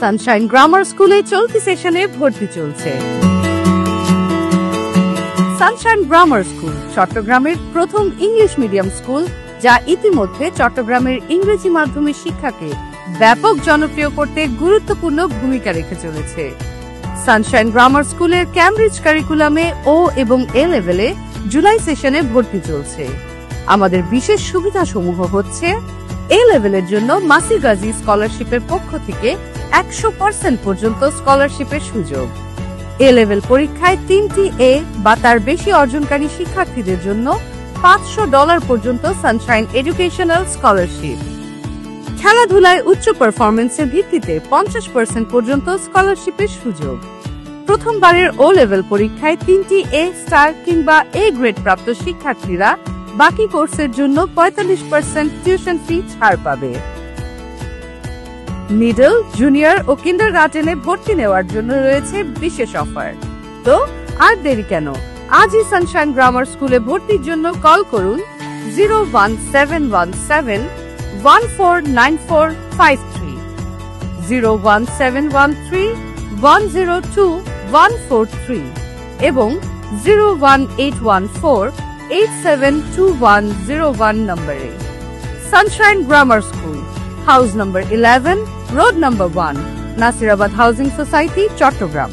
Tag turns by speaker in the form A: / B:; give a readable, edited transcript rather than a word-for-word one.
A: Sunshine grammar স্কুলে চলতি সেশনে ভর্তি চলছে। সানশাইন গ্রামার স্কুল চট্টগ্রামের প্রথম ইংলিশ মিডিয়াম স্কুল, যা ইতিমধ্যে চট্টগ্রামের ইংরেজি মাধ্যমের শিক্ষাকে ব্যাপক জনপ্রিয় করতে গুরুত্বপূর্ণ ভূমিকা রেখে চলেছে। সানশাইন গ্রামার স্কুলের ক্যামব্রিজ কারিকুলামে ও এবং এ লেভেলে জুলাই সেশনে ভর্তি চলছে। আমাদের বিশেষ সুবিধাসমূহ হচ্ছে এ লেভেলের জন্য মাসি গাজী স্কলারশিপের পক্ষ থেকে 100% পর্যন্ত স্কলারশিপের সুযোগ। এ লেভেল পরীক্ষায় 3টি এ বা তার বেশি অর্জনকারী শিক্ষার্থীদের জন্য $500 পর্যন্ত সানশাইন এডুকেশনাল স্কলারশিপ। খেলাধুলায় উচ্চ পারফরমেন্সের ভিত্তিতে 50% পর্যন্ত স্কলারশিপের সুযোগ। প্রথমবারের ও লেভেল পরীক্ষায় 3টি এ স্টার কিংবা এ গ্রেড প্রাপ্ত শিক্ষার্থীরা বাকি কোর্সের জন্য 45% টিউশন ফি ছাড় পাবে। মিডল, জুনিয়র ও কিন্ডারগার্টেনে ভর্তি নেওয়ার জন্য রয়েছে বিশেষ অফার। তো আর দেরি কেন, আজই সানশাইন গ্রামার স্কুলে ভর্তির জন্য কল করুন 01717149453, 01713102143 এবং 01814872101 নম্বরে। Sunshine grammar school, house number 11, road number 1, Nasirabad housing society, Chittagong.